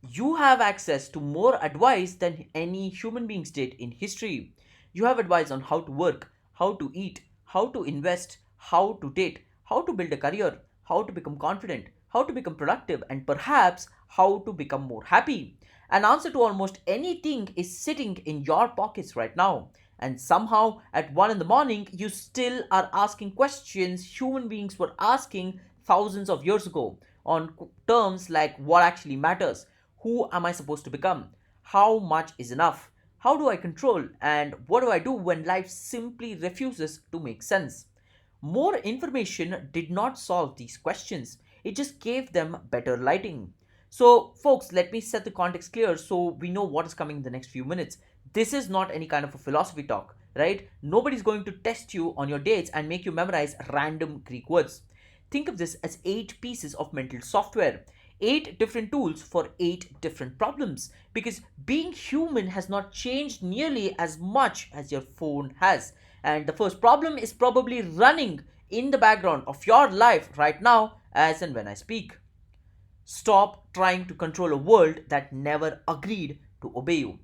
You have access to more advice than any human beings did in history. You have advice on how to work, how to eat, how to invest, how to date, how to build a career, how to become confident, how to become productive, and perhaps how to become more happy. An answer to almost anything is sitting in your pockets right now. And somehow, at 1 in the morning, you still are asking questions human beings were asking thousands of years ago on terms like what actually matters, who am I supposed to become? How much is enough? How do I control? And what do I do when life simply refuses to make sense? More information did not solve these questions, it just gave them better lighting. So, folks, let me set the context clear so we know what is coming in the next few minutes. This is not any kind of a philosophy talk, right? Nobody's going to test you on your dates and make you memorize random Greek words. Think of this as 8 pieces of mental software, 8 different tools for 8 different problems. Because being human has not changed nearly as much as your phone has. And the first problem is probably running in the background of your life right now, as and when I speak. Stop trying to control a world that never agreed to obey you.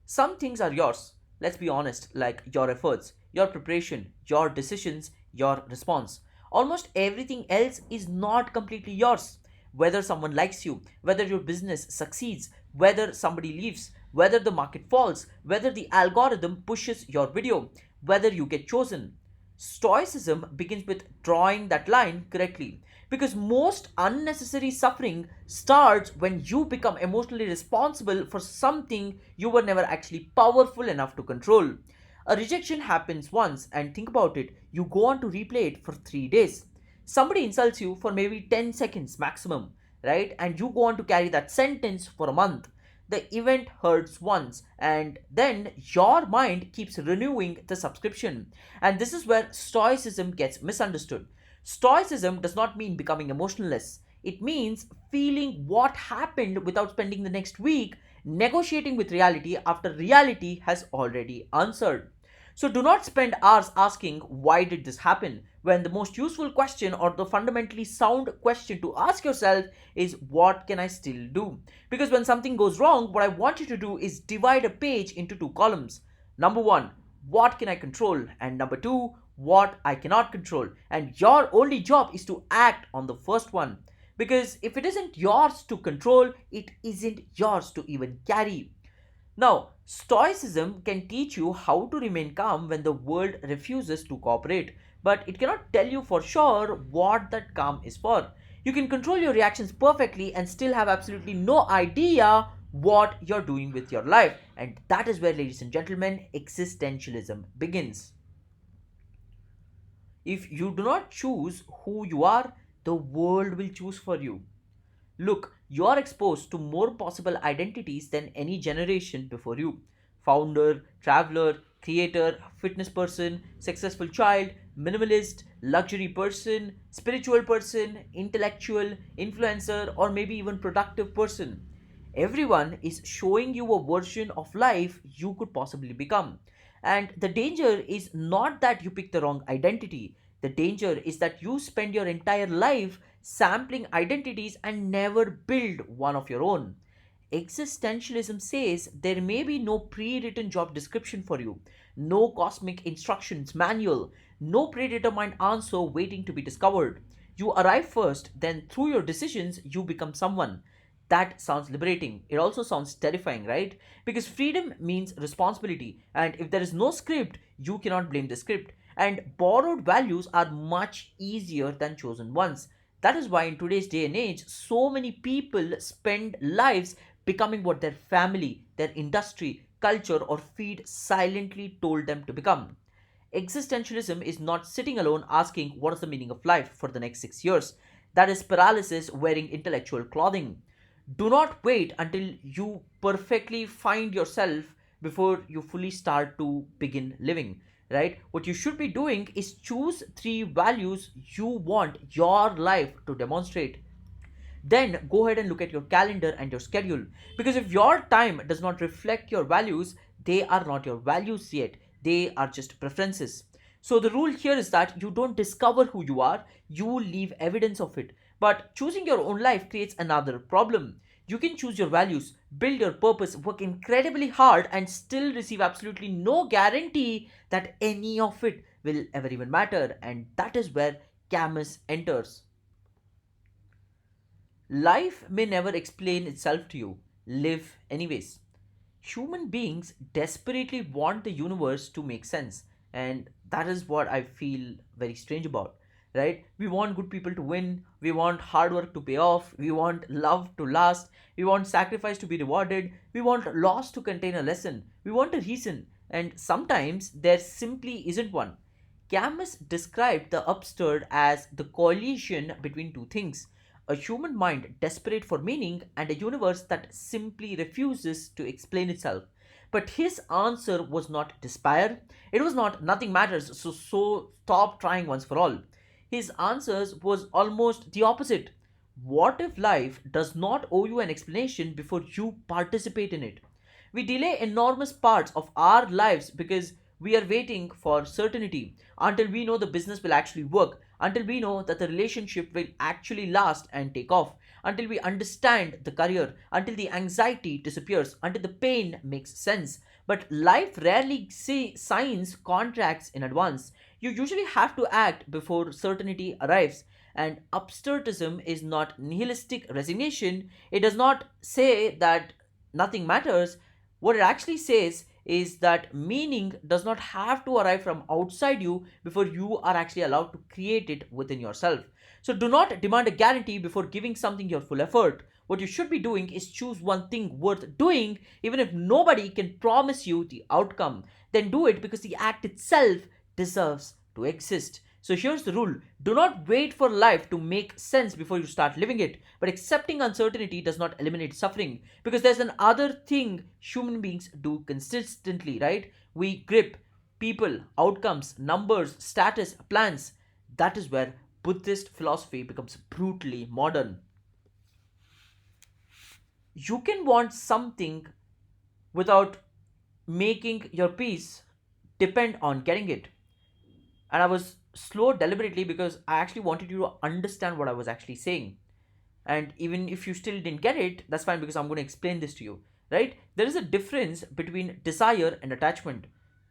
Some things are yours, let's be honest, like your efforts, your preparation, your decisions, your response. Almost everything else is not completely yours. Whether someone likes you, whether your business succeeds, whether somebody leaves, whether the market falls, whether the algorithm pushes your video, whether you get chosen. Stoicism begins with drawing that line correctly. Because most unnecessary suffering starts when you become emotionally responsible for something you were never actually powerful enough to control. A rejection happens once, and think about it, you go on to replay it for 3 days. Somebody insults you for maybe 10 seconds maximum, right? And you go on to carry that sentence for a month. The event hurts once, and then your mind keeps renewing the subscription. And this is where Stoicism gets misunderstood. Stoicism does not mean becoming emotionless. It means feeling what happened without spending the next week negotiating with reality after reality has already answered. So do not spend hours asking why did this happen when the most useful question or the fundamentally sound question to ask yourself is what can I still do? Because when something goes wrong, what I want you to do is divide a page into 2 columns. Number 1, what can I control? And number 2, what I cannot control. And your only job is to act on the first one. Because if it isn't yours to control, it isn't yours to even carry. Now, Stoicism can teach you how to remain calm when the world refuses to cooperate, but it cannot tell you for sure what that calm is for. You can control your reactions perfectly and still have absolutely no idea what you're doing with your life. And that is where, ladies and gentlemen, existentialism begins. If you do not choose who you are, the world will choose for you. Look, you are exposed to more possible identities than any generation before you. Founder, traveler, creator, fitness person, successful child, minimalist, luxury person, spiritual person, intellectual, influencer, or maybe even productive person. Everyone is showing you a version of life you could possibly become. And the danger is not that you pick the wrong identity. The danger is that you spend your entire life sampling identities and never build one of your own. Existentialism says there may be no pre written job description for you, no cosmic instructions manual, no predetermined answer waiting to be discovered. You arrive first, then through your decisions, you become someone. That sounds liberating. It also sounds terrifying, right? Because freedom means responsibility, and if there is no script, you cannot blame the script. And borrowed values are much easier than chosen ones. That is why, in today's day and age, so many people spend lives becoming what their family, their industry, culture, or feed silently told them to become. Existentialism is not sitting alone asking what is the meaning of life for the next 6 years. That is paralysis wearing intellectual clothing. Do not wait until you perfectly find yourself before you fully start to begin living, right? What you should be doing is choose 3 values you want your life to demonstrate. Then go ahead and look at your calendar and your schedule. Because if your time does not reflect your values, they are not your values yet. They are just preferences. So the rule here is that you don't discover who you are, you leave evidence of it. But choosing your own life creates another problem. You can choose your values, build your purpose, work incredibly hard, and still receive absolutely no guarantee that any of it will ever even matter. And that is where Camus enters. Life may never explain itself to you. Live anyways. Human beings desperately want the universe to make sense, and that is what I feel very strange about. Right? We want good people to win, we want hard work to pay off, we want love to last, we want sacrifice to be rewarded, we want loss to contain a lesson, we want a reason, and sometimes there simply isn't one. Camus described the absurd as the collision between two things: a human mind desperate for meaning and a universe that simply refuses to explain itself. But his answer was not despair. It was not nothing matters, so stop trying once for all. His answers was almost the opposite. What if life does not owe you an explanation before you participate in it? We delay enormous parts of our lives because we are waiting for certainty until we know the business will actually work, until we know that the relationship will actually last and take off, until we understand the career, until the anxiety disappears, until the pain makes sense. But life rarely signs contracts in advance. You usually have to act before certainty arrives. And absurdism is not nihilistic resignation. It does not say that nothing matters. What it actually says is that meaning does not have to arrive from outside you before you are actually allowed to create it within yourself. So do not demand a guarantee before giving something your full effort. What you should be doing is choose one thing worth doing, even if nobody can promise you the outcome. Then do it because the act itself deserves to exist. So here's the rule: do not wait for life to make sense before you start living it. But accepting uncertainty does not eliminate suffering, because there's another thing human beings do consistently, right? We grip people, outcomes, numbers, status, plans. That is where Buddhist philosophy becomes brutally modern. You can want something without making your peace depend on getting it. And I was slow deliberately because I actually wanted you to understand what I was actually saying. And even if you still didn't get it, that's fine because I'm going to explain this to you. Right? There is a difference between desire and attachment.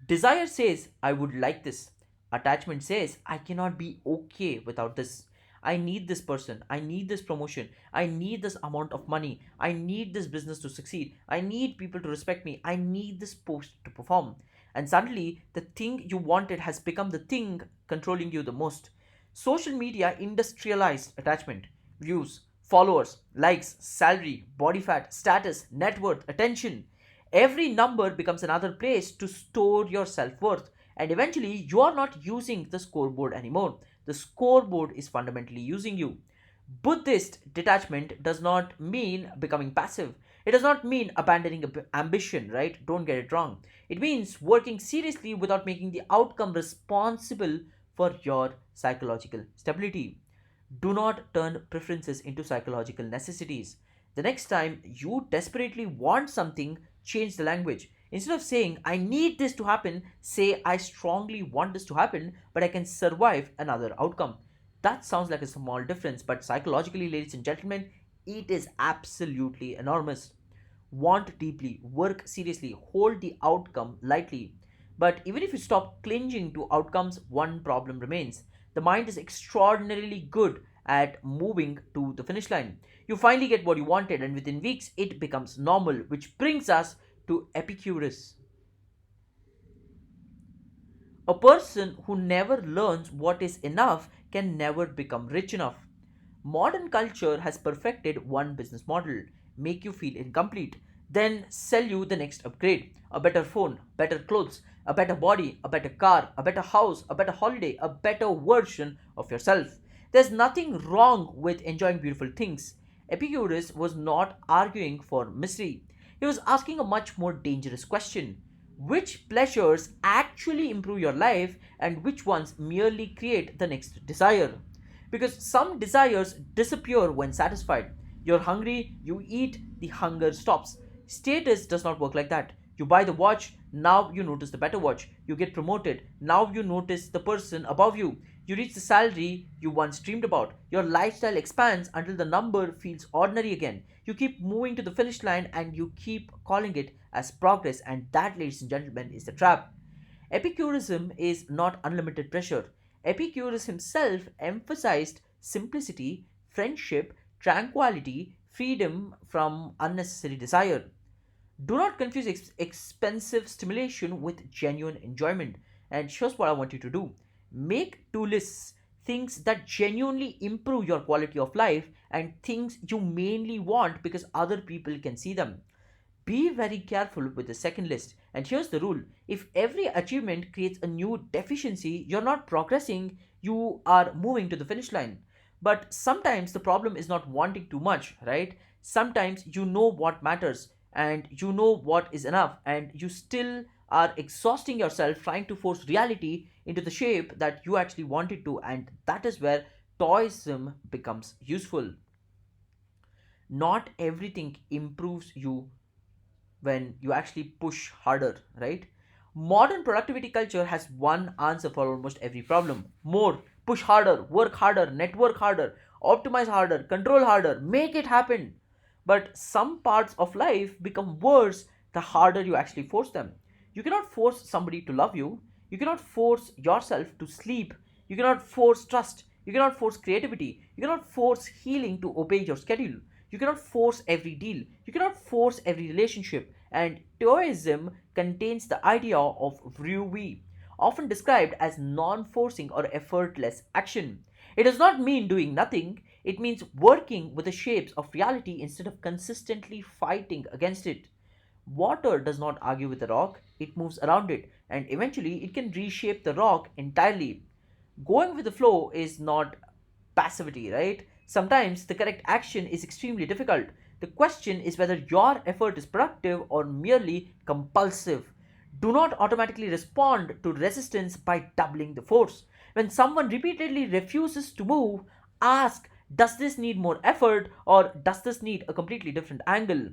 Desire says, I would like this. Attachment says, I cannot be okay without this. I need this person. I need this promotion. I need this amount of money. I need this business to succeed. I need people to respect me. I need this post to perform. And suddenly, the thing you wanted has become the thing controlling you the most. Social media industrialized attachment: views, followers, likes, salary, body fat, status, net worth, attention. Every number becomes another place to store your self worth. And eventually, you are not using the scoreboard anymore. The scoreboard is fundamentally using you. Buddhist detachment does not mean becoming passive. It does not mean abandoning ambition, right? Don't get it wrong. It means working seriously without making the outcome responsible for your psychological stability. Do not turn preferences into psychological necessities. The next time you desperately want something, change the language. Instead of saying, I need this to happen, say, I strongly want this to happen, but I can survive another outcome. That sounds like a small difference, but psychologically, ladies and gentlemen, it is absolutely enormous. Want deeply, work seriously, hold the outcome lightly. But even if you stop clinging to outcomes, one problem remains. The mind is extraordinarily good at moving to the finish line. You finally get what you wanted, and within weeks, it becomes normal, which brings us to Epicurus. A person who never learns what is enough can never become rich enough. Modern culture has perfected one business model: make you feel incomplete, then sell you the next upgrade: a better phone, better clothes, a better body, a better car, a better house, a better holiday, a better version of yourself. There's nothing wrong with enjoying beautiful things. Epicurus was not arguing for misery, he was asking a much more dangerous question: which pleasures actually improve your life and which ones merely create the next desire? Because some desires disappear when satisfied. You're hungry, you eat, the hunger stops. Status does not work like that. You buy the watch, now you notice the better watch. You get promoted, now you notice the person above you. You reach the salary you once dreamed about. Your lifestyle expands until the number feels ordinary again. You keep moving to the finish line and you keep calling it as progress, and that, ladies and gentlemen, is the trap. Epicureanism is not unlimited pressure. Epicurus himself emphasized simplicity, friendship, tranquility, freedom from unnecessary desire. Do not confuse expensive stimulation with genuine enjoyment. And here's what I want you to do: make two lists, things that genuinely improve your quality of life and things you mainly want because other people can see them. Be very careful with the second list. And here's the rule: if every achievement creates a new deficiency, you're not progressing, you are moving to the finish line. But sometimes the problem is not wanting too much, right? Sometimes you know what matters and you know what is enough, and you still are exhausting yourself trying to force reality into the shape that you actually want it to, and that is where Taoism becomes useful. Not everything improves you when you actually push harder, right? Modern productivity culture has one answer for almost every problem: more, push harder, work harder, network harder, optimize harder, control harder, make it happen. But some parts of life become worse the harder you actually force them. You cannot force somebody to love you, you cannot force yourself to sleep, you cannot force trust, you cannot force creativity, you cannot force healing to obey your schedule. You cannot force every deal. You cannot force every relationship. And Taoism contains the idea of Rui, often described as non forcing or effortless action. It does not mean doing nothing, it means working with the shapes of reality instead of consistently fighting against it. Water does not argue with the rock, it moves around it, and eventually it can reshape the rock entirely. Going with the flow is not passivity, right? Sometimes the correct action is extremely difficult. The question is whether your effort is productive or merely compulsive. Do not automatically respond to resistance by doubling the force. When someone repeatedly refuses to move, ask, does this need more effort or does this need a completely different angle?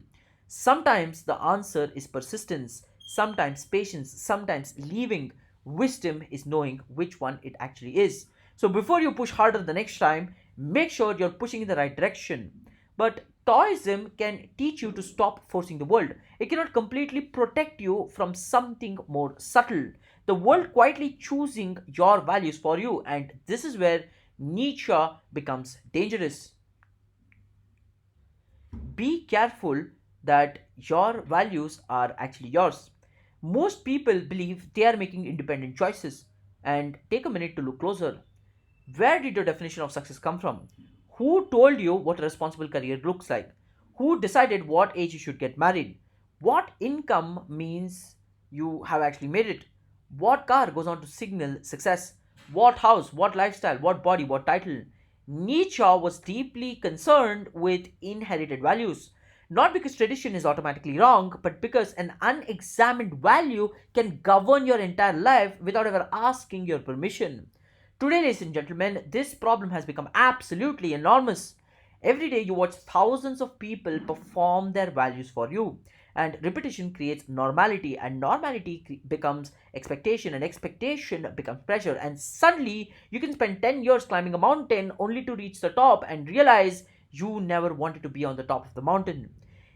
Sometimes the answer is persistence, sometimes patience, sometimes leaving. Wisdom is knowing which one it actually is. So before you push harder the next time, make sure you're pushing in the right direction. But Taoism can teach you to stop forcing the world. It cannot completely protect you from something more subtle. The world quietly choosing your values for you, and this is where Nietzsche becomes dangerous. Be careful that your values are actually yours. Most people believe they are making independent choices. And take a minute to look closer. Where did your definition of success come from? Who told you what a responsible career looks like? Who decided what age you should get married? What income means you have actually made it? What car goes on to signal success? What house, what lifestyle, what body, what title? Nietzsche was deeply concerned with inherited values. Not because tradition is automatically wrong, but because an unexamined value can govern your entire life without ever asking your permission. Today, ladies and gentlemen, this problem has become absolutely enormous. Every day, you watch thousands of people perform their values for you, and repetition creates normality, and normality becomes expectation, and expectation becomes pressure. And suddenly, you can spend 10 years climbing a mountain only to reach the top and realize you never wanted to be on the top of the mountain.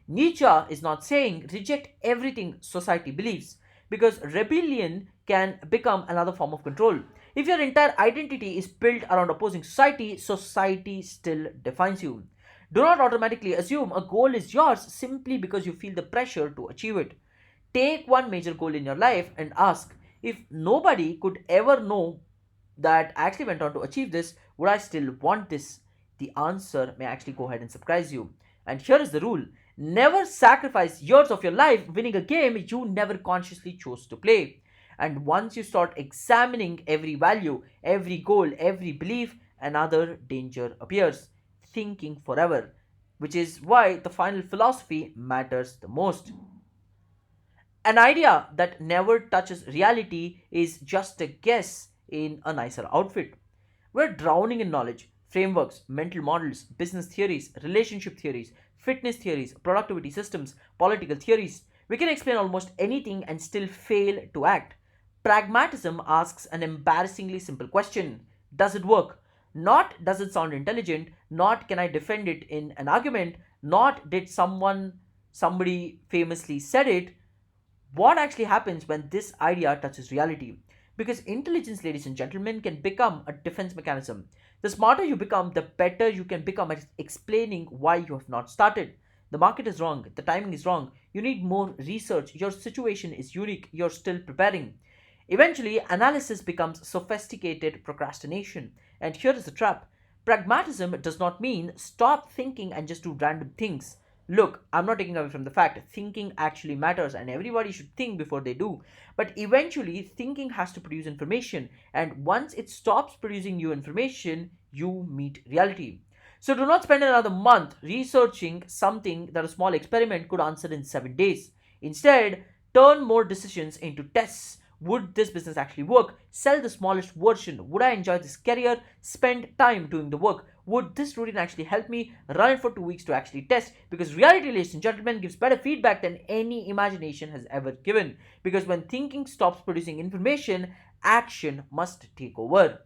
Nietzsche is not saying reject everything society believes, because rebellion can become another form of control. If your entire identity is built around opposing society, society still defines you. Do not automatically assume a goal is yours simply because you feel the pressure to achieve it. Take one major goal in your life and ask, if nobody could ever know that I actually went on to achieve this, would I still want this? The answer may actually go ahead and surprise you. And here is the rule: never sacrifice years of your life winning a game you never consciously chose to play. And once you start examining every value, every goal, every belief, another danger appears: thinking forever, which is why the final philosophy matters the most. An idea that never touches reality is just a guess in a nicer outfit. We're drowning in knowledge, frameworks, mental models, business theories, relationship theories, fitness theories, productivity systems, political theories. We can explain almost anything and still fail to act. Pragmatism asks an embarrassingly simple question: Does it work? Not does it sound intelligent, not can I defend it in an argument, not did somebody famously said it. What actually happens when this idea touches reality? Because intelligence, ladies and gentlemen, can become a defense mechanism. The smarter you become, the better you can become at explaining why you have not started. The market is wrong, the timing is wrong, you need more research, your situation is unique, you're still preparing. Eventually, analysis becomes sophisticated procrastination. And here is the trap: pragmatism does not mean stop thinking and just do random things. Look, I'm not taking away from the fact thinking actually matters and everybody should think before they do. But eventually, thinking has to produce information. And once it stops producing you information, you meet reality. So do not spend another month researching something that a small experiment could answer in 7 days. Instead, turn more decisions into tests. Would this business actually work? Sell the smallest version. Would I enjoy this career? Spend time doing the work. Would this routine actually help me? Run it for 2 weeks to actually test. Because reality, ladies and gentlemen, gives better feedback than any imagination has ever given. Because when thinking stops producing information, action must take over.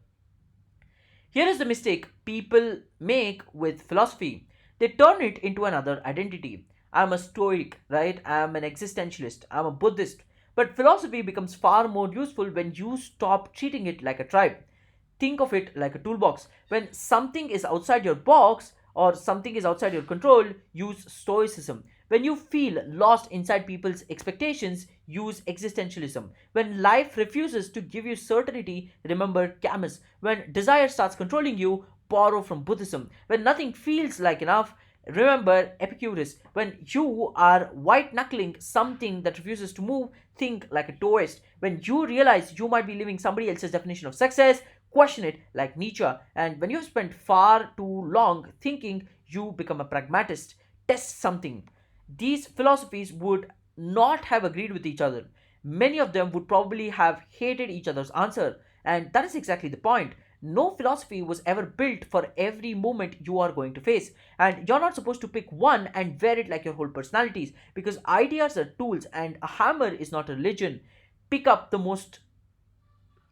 Here is the mistake people make with philosophy: they turn it into another identity. I'm a Stoic, right? I'm an existentialist. I'm a Buddhist. But philosophy becomes far more useful when you stop treating it like a tribe. Think of it like a toolbox. When something is outside your box or something is outside your control, use Stoicism. When you feel lost inside people's expectations, use existentialism. When life refuses to give you certainty, remember Camus. When desire starts controlling you, borrow from Buddhism. When nothing feels like enough, remember Epicurus. When you are white knuckling something that refuses to move, think like a Taoist. When you realize you might be living somebody else's definition of success, question it like Nietzsche. And when you've spent far too long thinking, you become a pragmatist. Test something. These philosophies would not have agreed with each other. Many of them would probably have hated each other's answer. And that is exactly the point. No philosophy was ever built for every moment you are going to face. And you're not supposed to pick one and wear it like your whole personalities, because ideas are tools and a hammer is not a religion. Pick up the most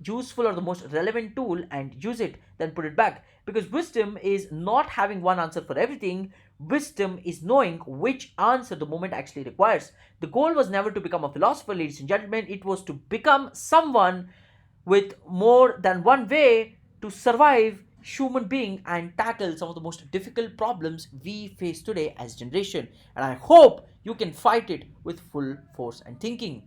useful or the most relevant tool and use it, then put it back. Because wisdom is not having one answer for everything, wisdom is knowing which answer the moment actually requires. The goal was never to become a philosopher, ladies and gentlemen, it was to become someone with more than one way to survive human being and tackle some of the most difficult problems we face today as generation. And I hope you can fight it with full force and thinking.